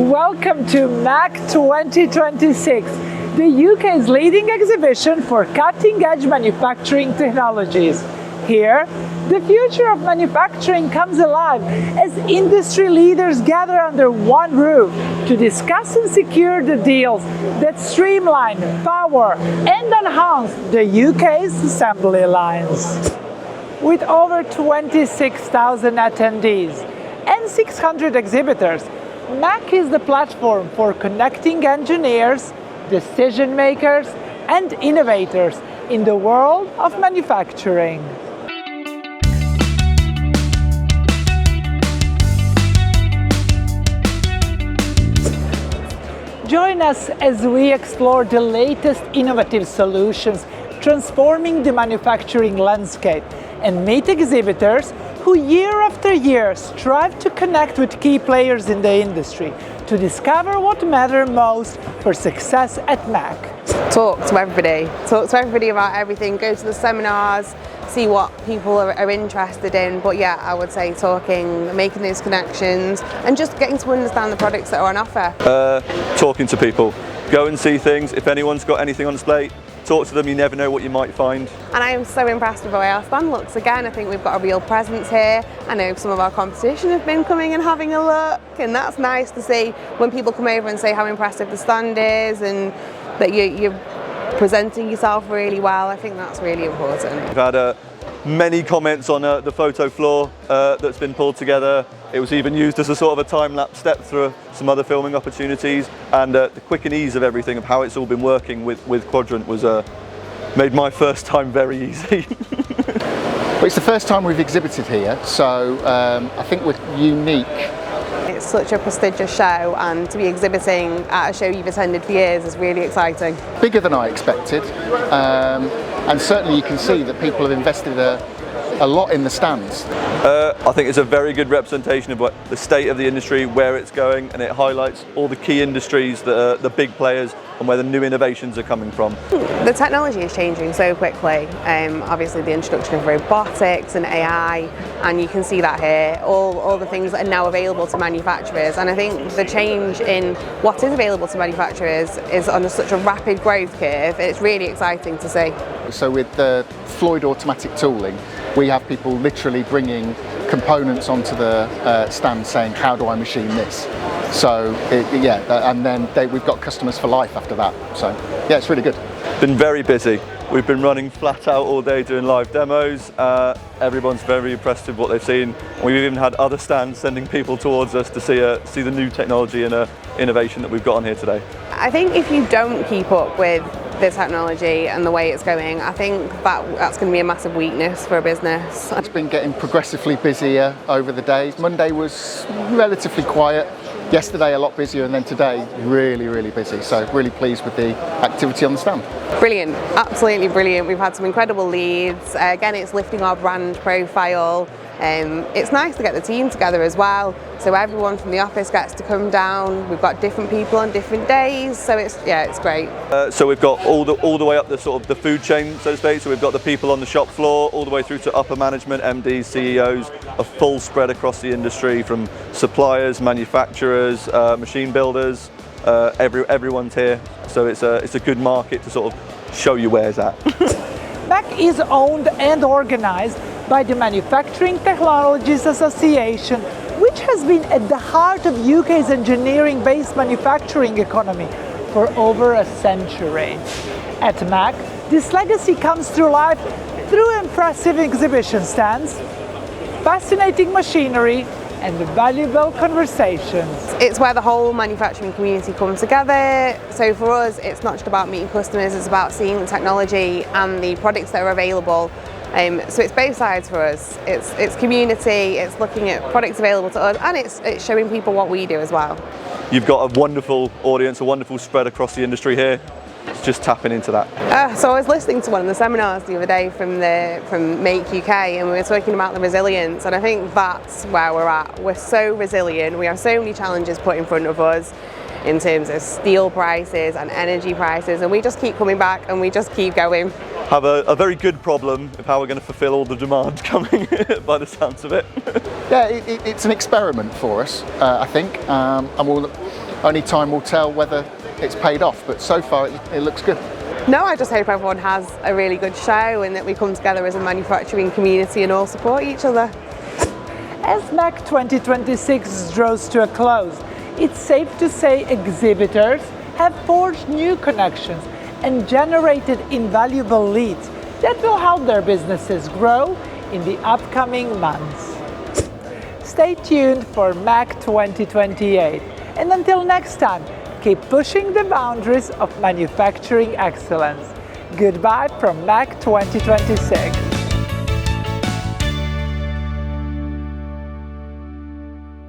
Welcome to MACH 2026, the UK's leading exhibition for cutting-edge manufacturing technologies. Here, the future of manufacturing comes alive as industry leaders gather under one roof to discuss and secure the deals that streamline, power, and enhance the UK's assembly lines. With over 26,000 attendees and 600 exhibitors, MACH is the platform for connecting engineers, decision makers, and innovators in the world of manufacturing. Join us as we explore the latest innovative solutions transforming the manufacturing landscape and meet exhibitors who year after year strive to connect with key players in the industry to discover what matters most for success at MACH. Talk to everybody about everything, go to the seminars, see what people are interested in, but yeah, I would say talking, making those connections and just getting to understand the products that are on offer. Talking to people, go and see things. If anyone's got anything on display, talk to them, you never know what you might find. And I am so impressed with the way our stand looks again. I think we've got a real presence here. I know some of our competition have been coming and having a look, and that's nice to see when people come over and say how impressive the stand is and that you're presenting yourself really well. I think that's really important. We've had many comments on the photo floor that's been pulled together. It was even used as a sort of a time-lapse step through some other filming opportunities, and the quick and ease of everything, of how it's all been working with Quadrant was made my first time very easy. Well, it's the first time we've exhibited here, so I think we're unique. It's such a prestigious show, and to be exhibiting at a show you've attended for years is really exciting. Bigger than I expected, and certainly you can see that people have invested a lot in the stands. I think it's a very good representation of what the state of the industry, where it's going, and it highlights all the key industries that are the big players and where the new innovations are coming from. The technology is changing so quickly. Obviously the introduction of robotics and AI, and you can see that here, all the things that are now available to manufacturers, and I think the change in what is available to manufacturers is on such a rapid growth curve. It's really exciting to see. So with the Floyd automatic tooling, we have people literally bringing components onto the stand saying, how do I machine this? So and then we've got customers for life after that. So yeah, it's really good. Been very busy. We've been running flat out all day doing live demos. Everyone's very impressed with what they've seen. We've even had other stands sending people towards us to see the new technology and innovation that we've got on here today. I think if you don't keep up with the technology and the way it's going, I think that's going to be a massive weakness for a business. It's been getting progressively busier over the days. Monday was relatively quiet. Yesterday a lot busier, and then today really busy. So really pleased with the activity on the stand. Brilliant, absolutely brilliant. We've had some incredible leads. Again, it's lifting our brand profile. It's nice to get the team together as well, so everyone from the office gets to come down. We've got different people on different days, so it's great. So we've got all the way up the sort of the food chain, so to speak. So we've got the people on the shop floor, all the way through to upper management, MDs, CEOs, a full spread across the industry, from suppliers, manufacturers, machine builders. Everyone's here, so it's a good market to sort of show your wares at. MACH is owned and organized by the Manufacturing Technologies Association, which has been at the heart of UK's engineering-based manufacturing economy for over a century. At MACH, this legacy comes to life through impressive exhibition stands, fascinating machinery, and valuable conversations. It's where the whole manufacturing community comes together. So for us, it's not just about meeting customers, it's about seeing the technology and the products that are available. So it's both sides for us. It's community, it's looking at products available to us, and it's showing people what we do as well. You've got a wonderful audience, a wonderful spread across the industry here. It's just tapping into that. So I was listening to one of the seminars the other day from MACH UK, and we were talking about the resilience, and I think that's where we're at. We're so resilient, we have so many challenges put in front of us in terms of steel prices and energy prices, and we just keep coming back and we just keep going. Have a very good problem of how we're going to fulfill all the demand coming by the sounds of it. Yeah, it's an experiment for us, I think, and only time will tell whether it's paid off, but so far it looks good. No, I just hope everyone has a really good show and that we come together as a manufacturing community and all support each other. As MACH 2026 draws to a close, it's safe to say exhibitors have forged new connections and generated invaluable leads that will help their businesses grow in the upcoming months. Stay tuned for MACH 2028, and until next time, keep pushing the boundaries of manufacturing excellence. Goodbye from MACH 2026.